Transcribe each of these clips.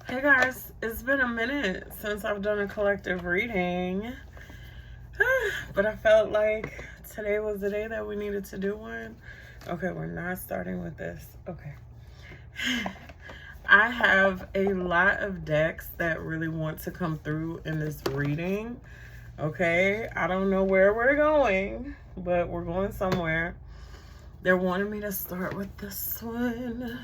Hey guys, it's been a minute since I've done a collective reading, but I felt like today was the day that we needed to do one. Okay, we're not starting with this. Okay. I have a lot of decks that really want to come through in this reading. Okay, I don't know where we're going, but we're going somewhere. They're wanting me to start with this one.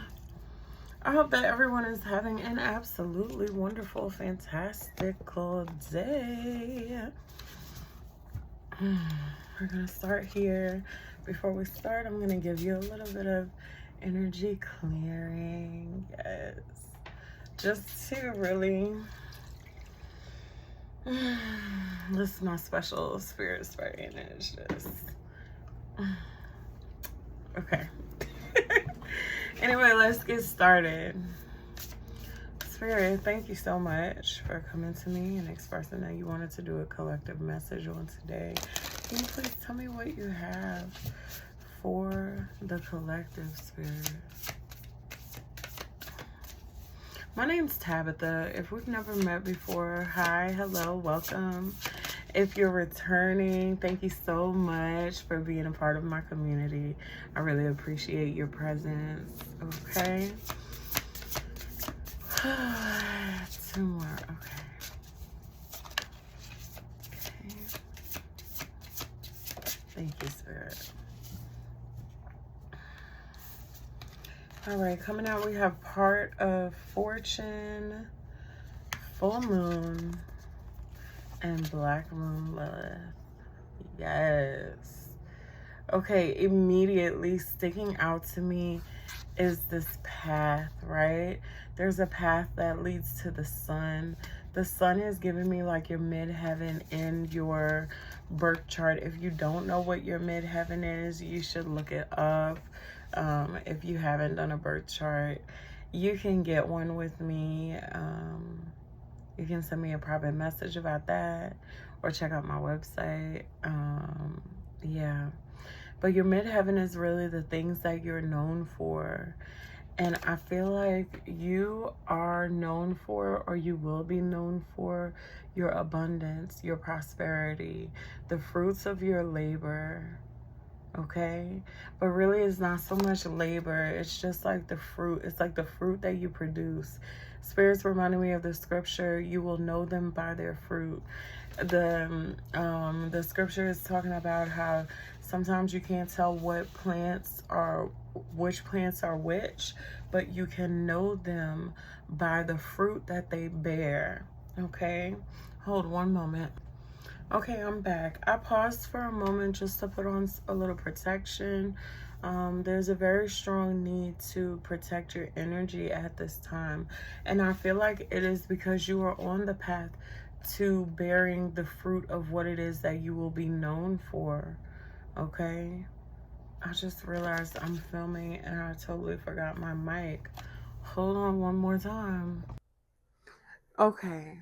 I hope that everyone is having an absolutely wonderful, fantastical day. We're going to start here. Before we start, I'm going to give you a little bit of energy clearing. Yes. Just to really listen, my special spirit is just okay. Anyway, let's get started. Spirit, thank you so much for coming to me and expressing that you wanted to do a collective message on today. Can you please tell me what you have for the collective, Spirit? My name's Tabitha. If we've never met before, hi, hello, welcome. If you're returning, thank you so much for being a part of my community. I really appreciate your presence. Okay. Two more. Okay. Thank you, Spirit. All right, coming out, we have part of Fortune, Full Moon, and Black Moon Lilith. Yes. Okay, immediately sticking out to me is this path, right? There's a path that leads to the sun. The sun is giving me like your midheaven in your birth chart. If you don't know what your midheaven is, you should look it up. If you haven't done a birth chart, you can get one with me. You can send me a private message about that or check out my website. Yeah. But your midheaven is really the things that you're known for. And I feel like you are known for, or you will be known for, your abundance, your prosperity, the fruits of your labor. Okay? But really, it's not so much labor. It's just like the fruit. It's like the fruit that you produce. Spirits reminding me of the scripture, you will know them by their fruit. The scripture is talking about how sometimes you can't tell which plants are which, but you can know them by the fruit that they bear. Okay, hold one moment. Okay, I'm back. I paused for a moment just to put on a little protection. There's a very strong need to protect your energy at this time. And I feel like it is because you are on the path to bearing the fruit of what it is that you will be known for. Okay? I just realized I'm filming and I totally forgot my mic. Hold on one more time. Okay,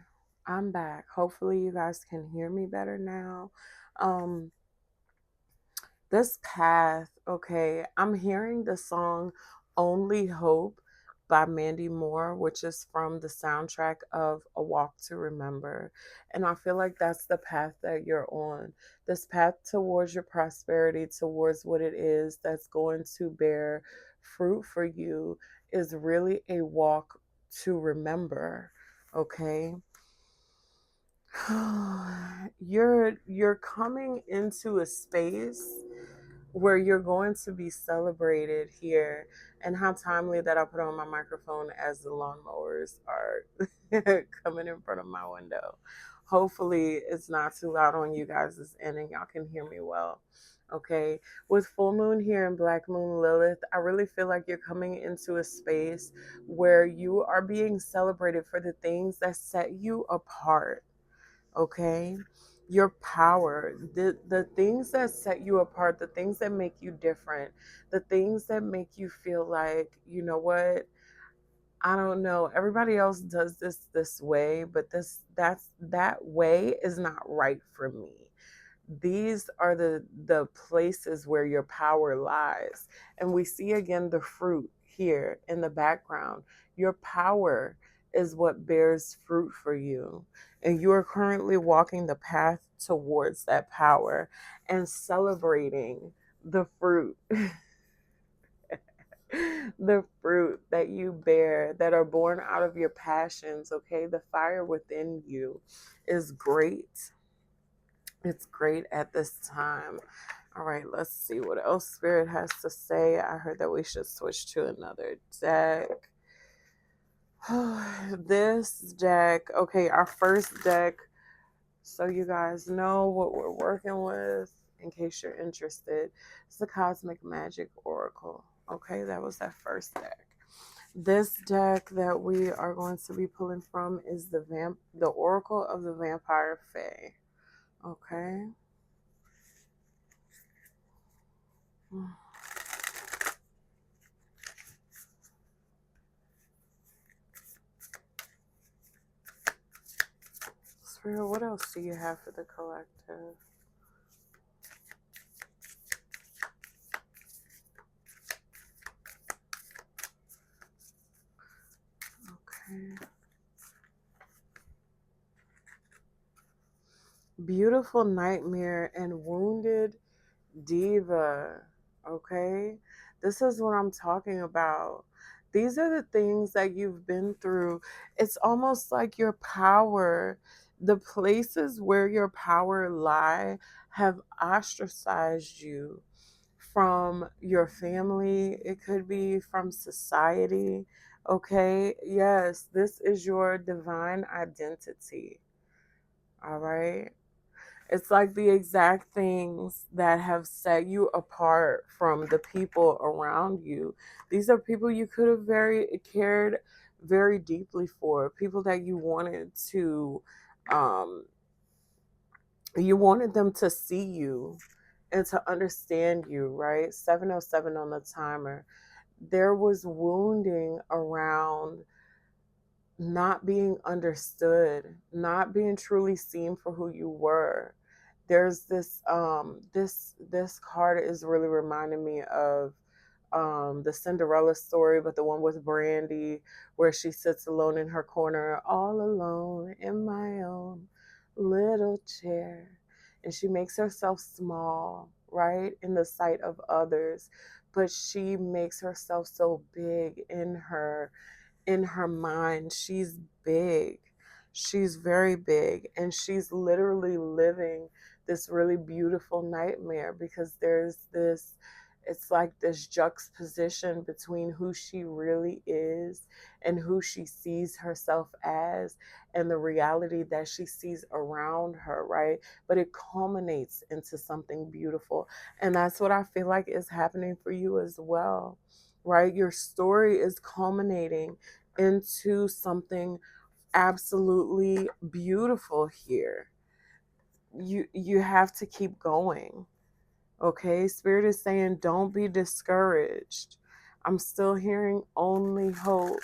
I'm back. Hopefully you guys can hear me better now. Um, this path, okay, I'm hearing the song Only Hope by Mandy Moore, which is from the soundtrack of A Walk to Remember. And I feel like that's the path that you're on. This path towards your prosperity, towards what it is that's going to bear fruit for you, is really a walk to remember. Okay. You're coming into a space where you're going to be celebrated here. And how timely that I put on my microphone as the lawnmowers are coming in front of my window. Hopefully it's not too loud on you guys' end and y'all can hear me well. Okay, with full moon here and black moon Lilith, I really feel like you're coming into a space where you are being celebrated for the things that set you apart. Okay, your power, the things that set you apart, the things that make you different, the things that make you feel like, you know what, I don't know, everybody else does this way, but that way is not right for me. These are the places where your power lies. And we see again the fruit here in the background. Your power is what bears fruit for you. And you are currently walking the path towards that power and celebrating the fruit, the fruit that you bear that are born out of your passions. Okay. The fire within you is great. It's great at this time. All right, let's see what else Spirit has to say. I heard that we should switch to another deck. This deck, okay, our first deck, so you guys know what we're working with in case you're interested. It's the Cosmic Magic Oracle. Okay, that was that first deck. This deck that we are going to be pulling from is the Oracle of the Vampire Fae. Okay. Spirit, what else do you have for the collective? Okay. Beautiful Nightmare and Wounded Diva. Okay. This is what I'm talking about. These are the things that you've been through. It's almost like your power, the places where your power lie, have ostracized you from your family. It could be from society. Okay. Yes, this is your divine identity. All right. It's like the exact things that have set you apart from the people around you. These are people you could have very cared very deeply for, people that um you wanted them to see you and to understand you, right? 707 on the timer. There was wounding around not being understood, not being truly seen for who you were. There's this card is really reminding me of the Cinderella story, but the one with Brandy, where she sits alone in her corner, all alone in my own little chair, and she makes herself small, right, in the sight of others, but she makes herself so big in her mind. She's big. She's very big. And she's literally living this really beautiful nightmare because it's like this juxtaposition between who she really is and who she sees herself as and the reality that she sees around her, right? But it culminates into something beautiful. And that's what I feel like is happening for you as well, right? Your story is culminating into something absolutely beautiful here. You have to keep going. Okay? Spirit is saying don't be discouraged. I'm still hearing only hope.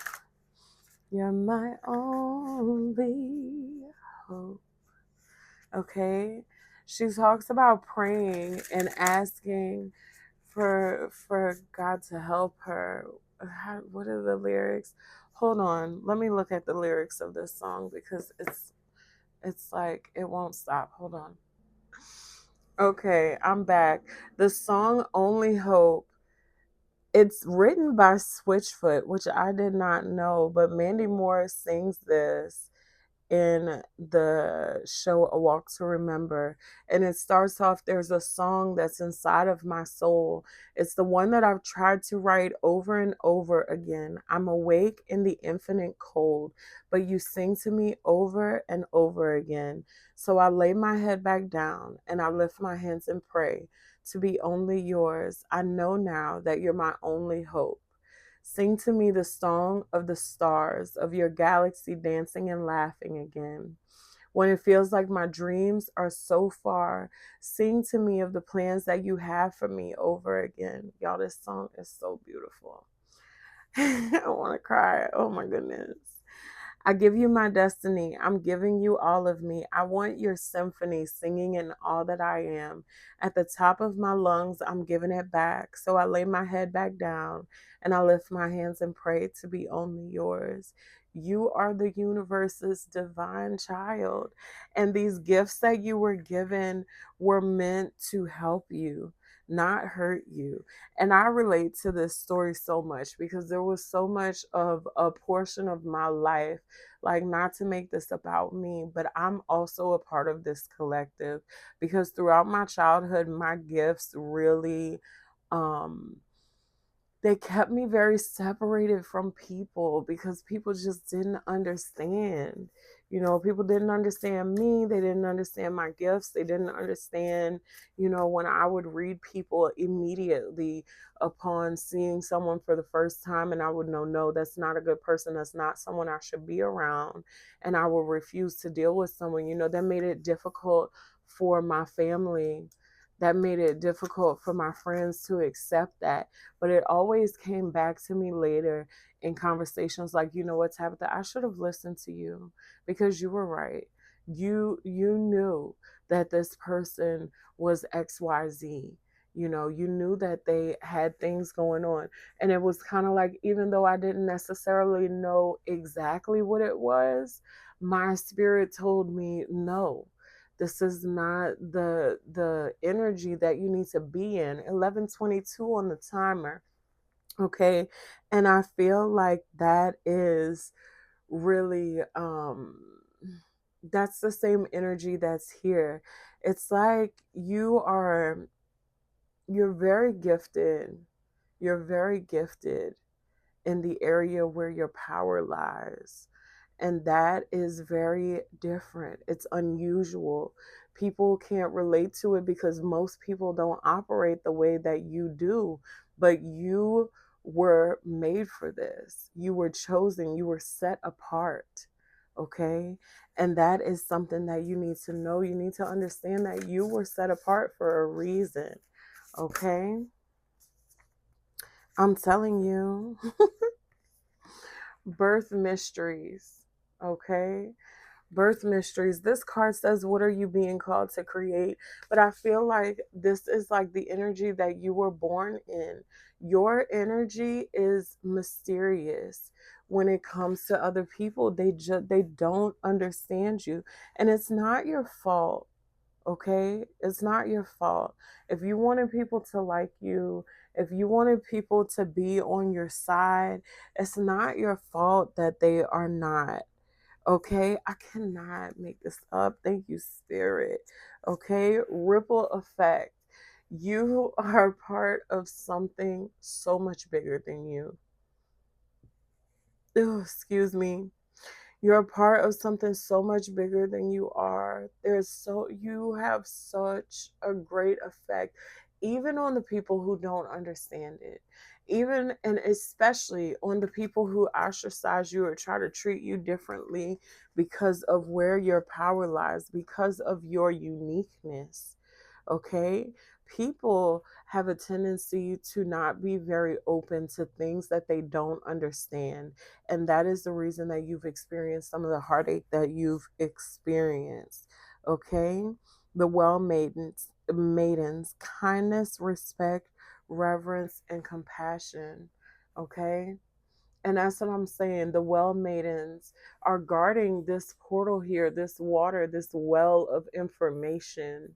You're my only hope. Okay? She talks about praying and asking for God to help her. What are the lyrics? Hold on, let me look at the lyrics of this song because it's like it won't stop. Hold on. Okay, I'm back. The song Only Hope, it's written by Switchfoot, which I did not know, but Mandy Moore sings this in the show A Walk to Remember. And it starts off, there's a song that's inside of my soul. It's the one that I've tried to write over and over again. I'm awake in the infinite cold, but you sing to me over and over again. So I lay my head back down and I lift my hands and pray to be only yours. I know now that you're my only hope. Sing to me the song of the stars, of your galaxy dancing and laughing again. When it feels like my dreams are so far, sing to me of the plans that you have for me over again. Y'all, this song is so beautiful. I want to cry. Oh my goodness. I give you my destiny. I'm giving you all of me. I want your symphony singing in all that I am. At the top of my lungs, I'm giving it back. So I lay my head back down and I lift my hands and pray to be only yours. You are the universe's divine child. And these gifts that you were given were meant to help you, not hurt you. And I relate to this story so much because there was so much of a portion of my life, like, not to make this about me, but I'm also a part of this collective because throughout my childhood, my gifts really, um, they kept me very separated from people because people just didn't understand. People didn't understand me. They didn't understand my gifts. They didn't understand, when I would read people immediately upon seeing someone for the first time, and I would know, no, that's not a good person. That's not someone I should be around. And I would refuse to deal with someone, that made it difficult for my family. That made it difficult for my friends to accept that, but it always came back to me later in conversations like, you know what, Tabitha, I should have listened to you because you were right. You knew that this person was XYZ. You knew that they had things going on. And it was kind of like, even though I didn't necessarily know exactly what it was, my spirit told me, no, this is not the energy that you need to be in. 11:22 on the timer. Okay. And I feel like that is really, that's the same energy that's here. It's like you're very gifted. You're very gifted in the area where your power lies. And that is very different. It's unusual. People can't relate to it because most people don't operate the way that you do. But you were made for this. You were chosen. You were set apart. Okay. And that is something that you need to know. You need to understand that you were set apart for a reason. Okay. I'm telling you. Birth mysteries. Okay. Birth mysteries. This card says, what are you being called to create? But I feel like this is like the energy that you were born in. Your energy is mysterious when it comes to other people. They don't understand you, and it's not your fault. Okay? It's not your fault. If you wanted people to like you, if you wanted people to be on your side, it's not your fault that they are not. Okay? I cannot make this up. Thank you, Spirit. Okay? Ripple effect. You are part of something so much bigger than you. Oh, excuse me. You're a part of something so much bigger than you are. You have such a great effect, even on the people who don't understand it. Even and especially on the people who ostracize you or try to treat you differently because of where your power lies, because of your uniqueness. Okay? People have a tendency to not be very open to things that they don't understand. And that is the reason that you've experienced some of the heartache that you've experienced. Okay? The maidens, kindness, respect, reverence, and compassion. Okay? And that's what I'm saying. The well maidens are guarding this portal here, this water, this well of information.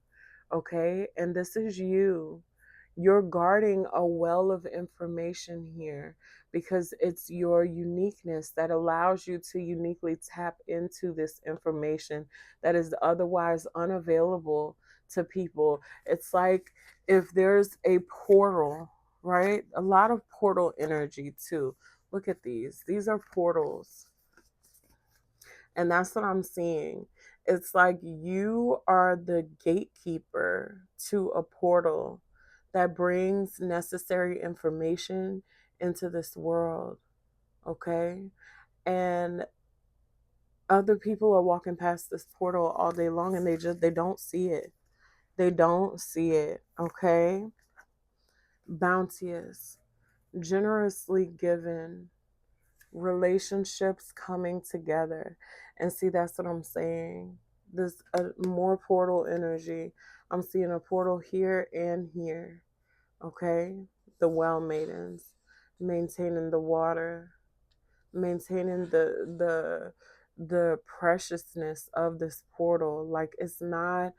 Okay. And this is you. You're guarding a well of information here because it's your uniqueness that allows you to uniquely tap into this information that is otherwise unavailable to people. It's like if there's a portal, right? A lot of portal energy too. Look at these. These are portals. And that's what I'm seeing. It's like you are the gatekeeper to a portal that brings necessary information into this world. Okay. And other people are walking past this portal all day long and they don't see it. They don't see it. Okay. Bounteous, generously given, relationships coming together. And see, that's what I'm saying. This more portal energy. I'm seeing a portal here and here. Okay. The well maidens maintaining the water, maintaining the preciousness of this portal. Like, it's not,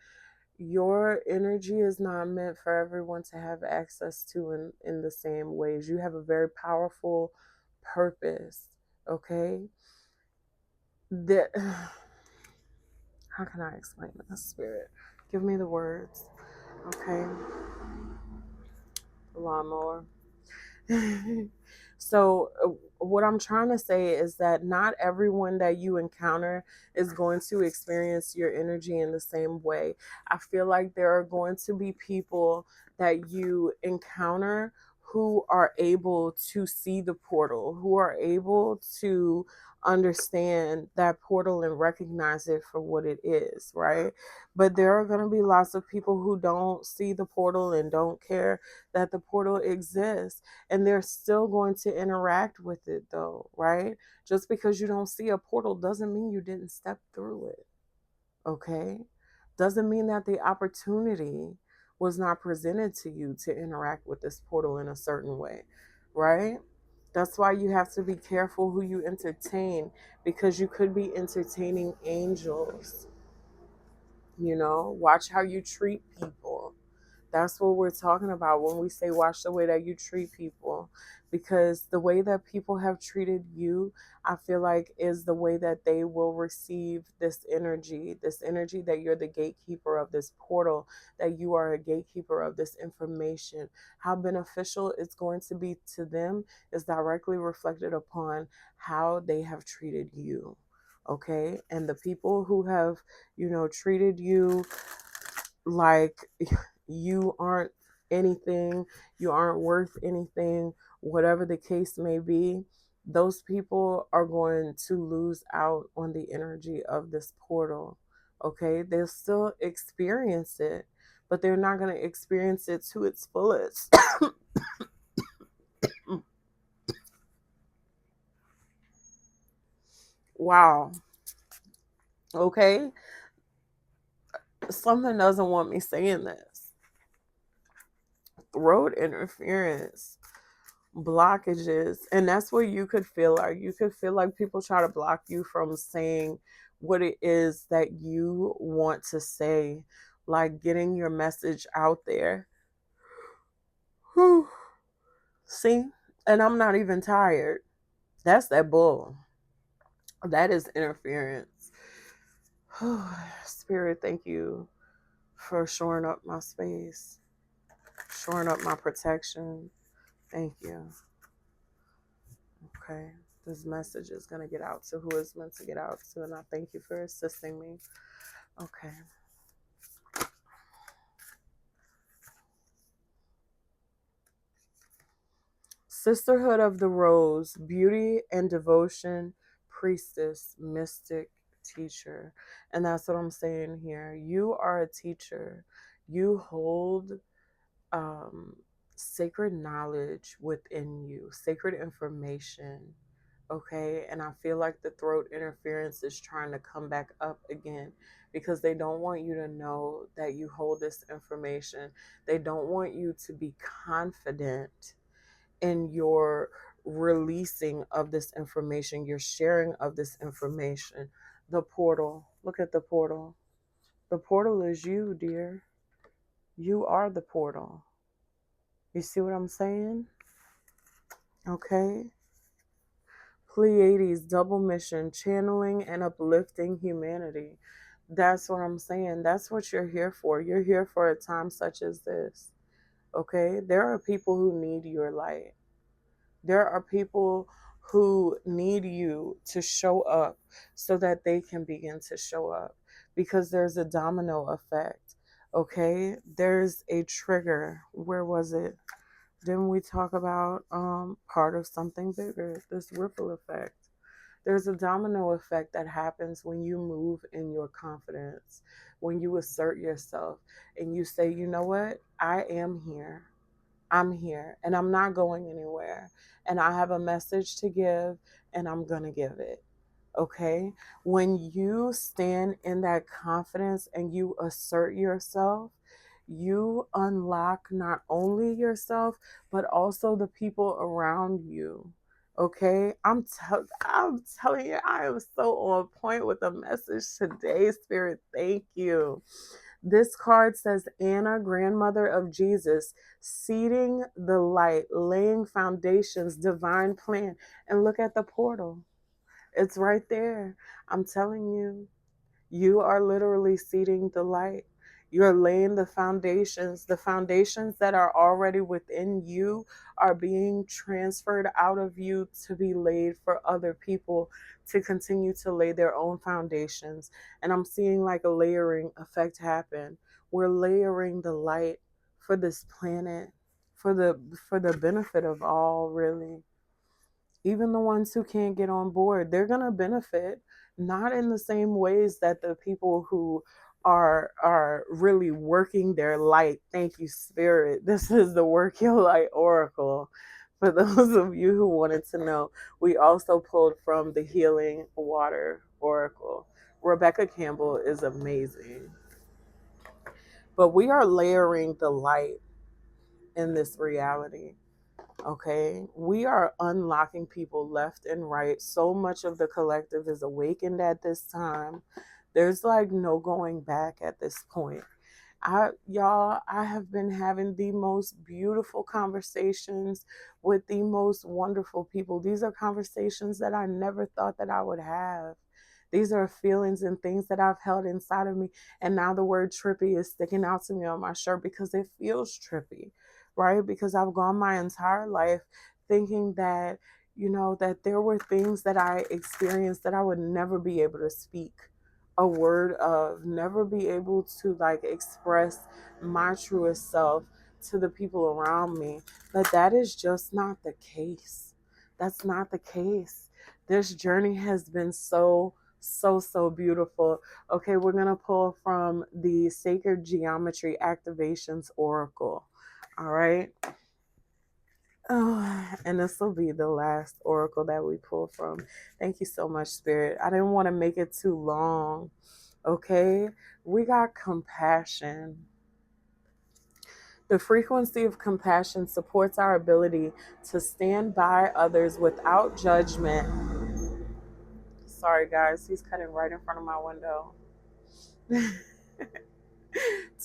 your energy is not meant for everyone to have access to in the same ways. You have a very powerful purpose, okay? That how can I explain this, spirit? Give me the words, okay? Lawnmower. So, what I'm trying to say is that not everyone that you encounter is going to experience your energy in the same way. I feel like there are going to be people that you encounter who are able to see the portal, who are able to understand that portal and recognize it for what it is, right? But there are going to be lots of people who don't see the portal and don't care that the portal exists, and they're still going to interact with it though, right? Just because you don't see a portal doesn't mean you didn't step through it, okay? Doesn't mean that the opportunity was not presented to you to interact with this portal in a certain way, right? That's why you have to be careful who you entertain, because you could be entertaining angels. Watch how you treat people. That's what we're talking about when we say watch the way that you treat people. Because the way that people have treated you, I feel like, is the way that they will receive this energy that you're the gatekeeper of this portal, that you are a gatekeeper of this information. How beneficial it's going to be to them is directly reflected upon how they have treated you. Okay? And the people who have, treated you like you aren't anything, you aren't worth anything, whatever the case may be, those people are going to lose out on the energy of this portal. Okay? They'll still experience it, but they're not going to experience it to its fullest. Wow. Okay? Something doesn't want me saying this. Throat interference, blockages, and that's where you could feel like people try to block you from saying what it is that you want to say, like getting your message out there. Whew. See, and I'm not even tired. That's that bull. That is interference. Spirit, thank you for shoring up my space, shoring up my protection. Thank you. Okay. This message is going to get out to who it's meant to get out to, and I thank you for assisting me. Okay. Sisterhood of the Rose, beauty and devotion, priestess, mystic, teacher. And that's what I'm saying here. You are a teacher. You hold sacred knowledge within you, sacred information. Okay, and I feel like the throat interference is trying to come back up again because they don't want you to know that you hold this information. They don't want you to be confident in your releasing of this information, your sharing of this information. The portal, look at the portal. The portal is you, dear. You are the portal. You see what I'm saying? Okay. Pleiades, double mission, channeling and uplifting humanity. That's what I'm saying. That's what you're here for. You're here for a time such as this. Okay? There are people who need your light. There are people who need you to show up so that they can begin to show up, because there's a domino effect. Okay? There's a trigger. Where was it? Didn't we talk about part of something bigger, this ripple effect? There's a domino effect that happens when you move in your confidence, when you assert yourself and you say, you know what? I am here. I'm here and I'm not going anywhere. And I have a message to give and I'm going to give it. Okay? When you stand in that confidence and you assert yourself, you unlock not only yourself, but also the people around you. Okay, I'm telling you, I am so on point with the message today, Spirit. Thank you. This card says Anna, grandmother of Jesus, seeding the light, laying foundations, divine plan. And look at the portal. It's right there. I'm telling you. You are literally seeding the light. You're laying the foundations. The foundations that are already within you are being transferred out of you to be laid for other people to continue to lay their own foundations. And I'm seeing like a layering effect happen. We're layering the light for this planet, for the benefit of all, really. Even the ones who can't get on board, they're going to benefit, not in the same ways that the people who are really working their light. Thank you, Spirit. This is the Work Your Light Oracle. For those of you who wanted to know, we also pulled from the Healing Water Oracle. Rebecca Campbell is amazing. But we are layering the light in this reality. Okay, we are unlocking people left and right. So much of the collective is awakened at this time. There's like no going back at this point. I have been having the most beautiful conversations with the most wonderful people. These are conversations that I never thought that I would have. These are feelings and things that I've held inside of me. And now the word trippy is sticking out to me on my shirt because it feels trippy, right? Because I've gone my entire life thinking that, that there were things that I experienced that I would never be able to speak a word of, never be able to like express my truest self to the people around me. But that is just not the case. That's not the case. This journey has been so beautiful. Okay, we're going to pull from the Sacred Geometry Activations Oracle. All right. Oh, and this will be the last oracle that we pull from. Thank you so much, Spirit. I didn't want to make it too long. Okay, we got compassion. The frequency of compassion supports our ability to stand by others without judgment. Sorry, guys, he's cutting right in front of my window.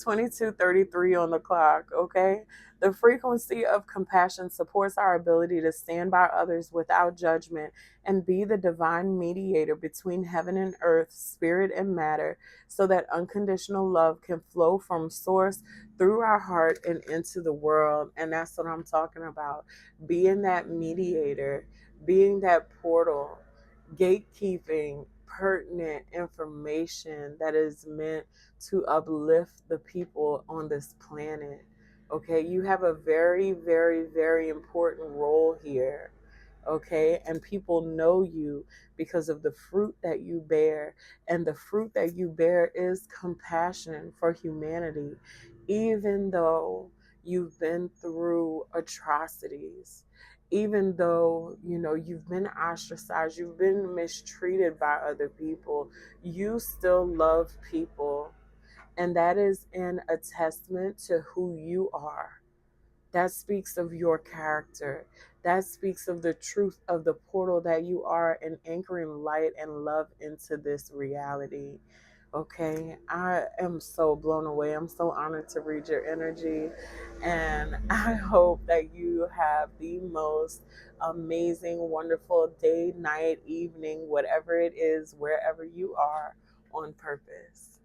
22:33 on the clock, okay? The frequency of compassion supports our ability to stand by others without judgment and be the divine mediator between heaven and earth, spirit and matter, so that unconditional love can flow from source through our heart and into the world. And that's what I'm talking about. Being that mediator, being that portal, gatekeeping pertinent information that is meant to uplift the people on this planet. Okay, you have a very important role here. Okay, and people know you because of the fruit that you bear, and the fruit that you bear is compassion for humanity, even though you've been through atrocities, even though you've been ostracized, you've been mistreated by other people, you still love people. And that is in a testament to who you are. That speaks of your character. That speaks of the truth of the portal that you are, and anchoring light and love into this reality. Okay, I am so blown away. I'm so honored to read your energy. And I hope that you have the most amazing, wonderful day, night, evening, whatever it is, wherever you are, on purpose.